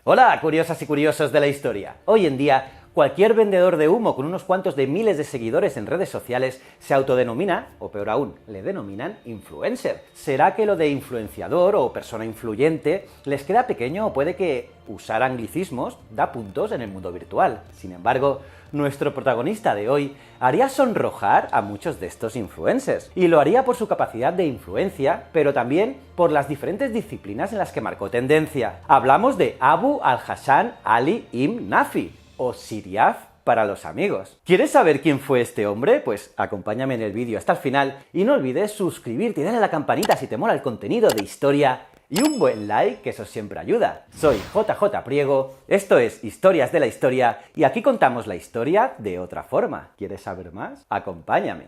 Hola, curiosas y curiosos de la historia. Hoy en día, cualquier vendedor de humo con unos cuantos de miles de seguidores en redes sociales se autodenomina, o peor aún, le denominan influencer. ¿Será que lo de influenciador o persona influyente les queda pequeño o puede que usar anglicismos da puntos en el mundo virtual? Sin embargo, nuestro protagonista de hoy haría sonrojar a muchos de estos influencers. Y lo haría por su capacidad de influencia, pero también por las diferentes disciplinas en las que marcó tendencia. Hablamos de Abu al-Hassan Ali ibn Nafi, o Siriaf para los amigos. ¿Quieres saber quién fue este hombre? Pues acompáñame en el vídeo hasta el final y no olvides suscribirte y darle a la campanita si te mola el contenido de historia y un buen like, que eso siempre ayuda. Soy JJ Priego, esto es Historias de la Historia y aquí contamos la historia de otra forma. ¿Quieres saber más? Acompáñame.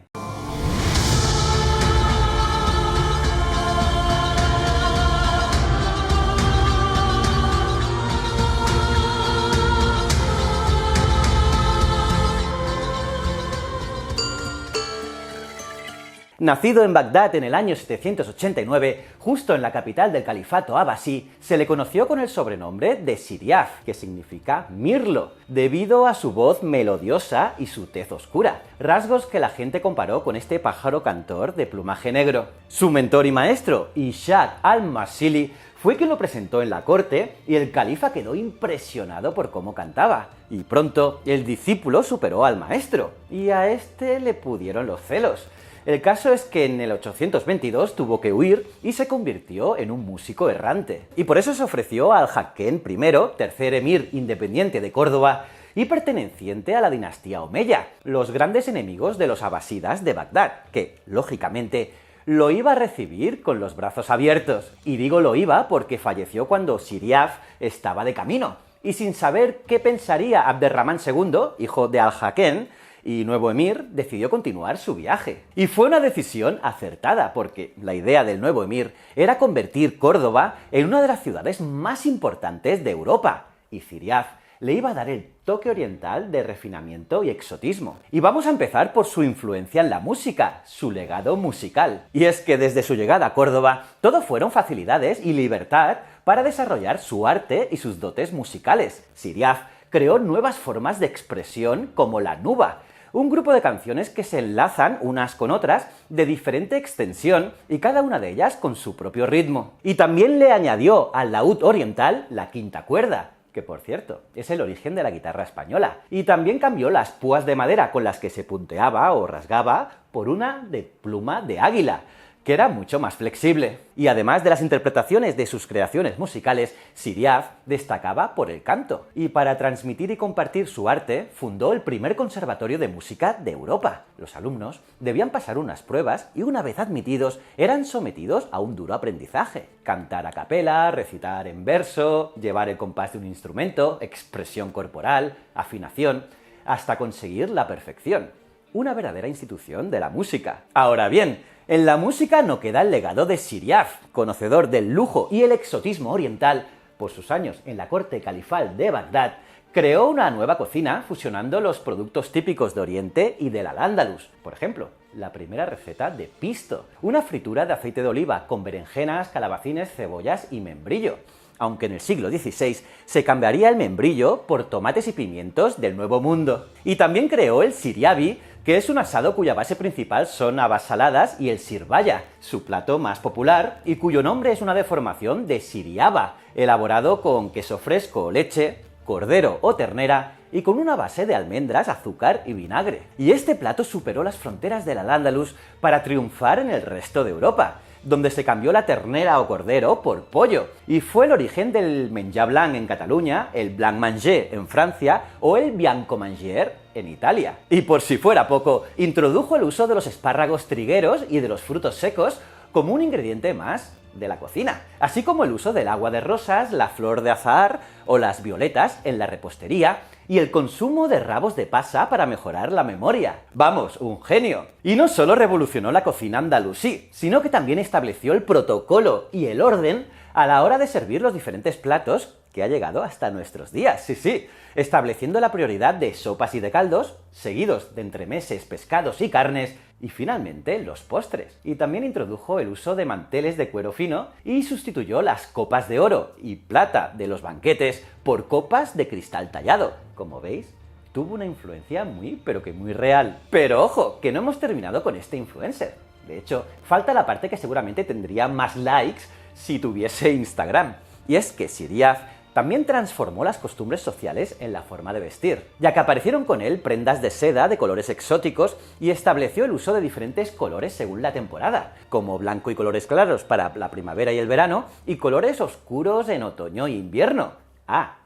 Nacido en Bagdad en el año 789, justo en la capital del califato abasí, se le conoció con el sobrenombre de Siriaf, que significa mirlo, debido a su voz melodiosa y su tez oscura, rasgos que la gente comparó con este pájaro cantor de plumaje negro. Su mentor y maestro, Ishaq al-Marsili, fue quien lo presentó en la corte y el califa quedó impresionado por cómo cantaba. Y pronto el discípulo superó al maestro, y a este le pudieron los celos. El caso es que en el 822 tuvo que huir y se convirtió en un músico errante. Y por eso se ofreció al Hakem I, tercer emir independiente de Córdoba y perteneciente a la dinastía Omeya, los grandes enemigos de los abasidas de Bagdad, que, lógicamente, lo iba a recibir con los brazos abiertos. Y digo lo iba porque falleció cuando Siriaf estaba de camino. Y sin saber qué pensaría Abderramán II, hijo de al-Hakem, y nuevo emir, decidió continuar su viaje. Y fue una decisión acertada, porque la idea del nuevo emir era convertir Córdoba en una de las ciudades más importantes de Europa, y Siriaf le iba a dar el toque oriental de refinamiento y exotismo. Y vamos a empezar por su influencia en la música, su legado musical. Y es que desde su llegada a Córdoba, todo fueron facilidades y libertad para desarrollar su arte y sus dotes musicales. Siriaf creó nuevas formas de expresión como la nuba, un grupo de canciones que se enlazan unas con otras de diferente extensión y cada una de ellas con su propio ritmo. Y también le añadió al laúd oriental la quinta cuerda, que por cierto, es el origen de la guitarra española. Y también cambió las púas de madera con las que se punteaba o rasgaba por una de pluma de águila, que era mucho más flexible. Y además de las interpretaciones de sus creaciones musicales, Siriaf destacaba por el canto. Y para transmitir y compartir su arte, fundó el primer conservatorio de música de Europa. Los alumnos debían pasar unas pruebas y una vez admitidos, eran sometidos a un duro aprendizaje. Cantar a capela, recitar en verso, llevar el compás de un instrumento, expresión corporal, afinación, hasta conseguir la perfección. Una verdadera institución de la música. Ahora bien, en la música no queda el legado de Siriaf, conocedor del lujo y el exotismo oriental. Por sus años en la corte califal de Bagdad, creó una nueva cocina fusionando los productos típicos de Oriente y del Al-Ándalus. Por ejemplo, la primera receta de pisto, una fritura de aceite de oliva con berenjenas, calabacines, cebollas y membrillo. Aunque en el siglo XVI se cambiaría el membrillo por tomates y pimientos del Nuevo Mundo. Y también creó el siriabi, que es un asado cuya base principal son habas saladas y el sirbaya, su plato más popular, y cuyo nombre es una deformación de siriaba, elaborado con queso fresco o leche, cordero o ternera, y con una base de almendras, azúcar y vinagre. Y este plato superó las fronteras del Al-Ándalus para triunfar en el resto de Europa, donde se cambió la ternera o cordero por pollo, y fue el origen del menjar blanc en Cataluña, el blanc manger en Francia o el bianco manger en Italia. Y por si fuera poco, introdujo el uso de los espárragos trigueros y de los frutos secos como un ingrediente más de la cocina, así como el uso del agua de rosas, la flor de azahar o las violetas en la repostería y el consumo de rabos de pasa para mejorar la memoria. Vamos, un genio. Y no solo revolucionó la cocina andalusí, sino que también estableció el protocolo y el orden a la hora de servir los diferentes platos que ha llegado hasta nuestros días, sí, estableciendo la prioridad de sopas y de caldos, seguidos de entremeses, pescados y carnes, y finalmente los postres. Y también introdujo el uso de manteles de cuero fino y sustituyó las copas de oro y plata de los banquetes por copas de cristal tallado. Como veis, tuvo una influencia pero que muy real. Pero ojo, que no hemos terminado con este influencer. De hecho, falta la parte que seguramente tendría más likes si tuviese Instagram. Y es que Siriaf también transformó las costumbres sociales en la forma de vestir, ya que aparecieron con él prendas de seda de colores exóticos y estableció el uso de diferentes colores según la temporada, como blanco y colores claros para la primavera y el verano, y colores oscuros en otoño e invierno.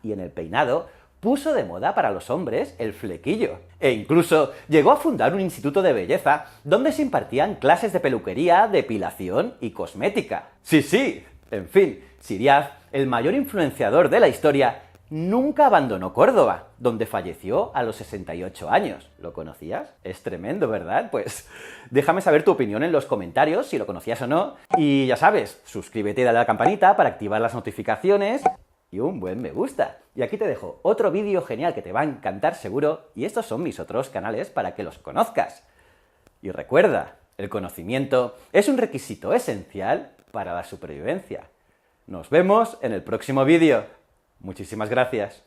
Y en el peinado puso de moda para los hombres el flequillo. E incluso llegó a fundar un instituto de belleza donde se impartían clases de peluquería, depilación y cosmética. Sí, en fin, Siriaf, el mayor influenciador de la historia, nunca abandonó Córdoba, donde falleció a los 68 años. ¿Lo conocías? Es tremendo, ¿verdad? Pues déjame saber tu opinión en los comentarios, si lo conocías o no. Y ya sabes, suscríbete y dale a la campanita para activar las notificaciones y un buen me gusta. Y aquí te dejo otro vídeo genial que te va a encantar seguro, y estos son mis otros canales para que los conozcas. Y recuerda, el conocimiento es un requisito esencial para la supervivencia. Nos vemos en el próximo vídeo. Muchísimas gracias.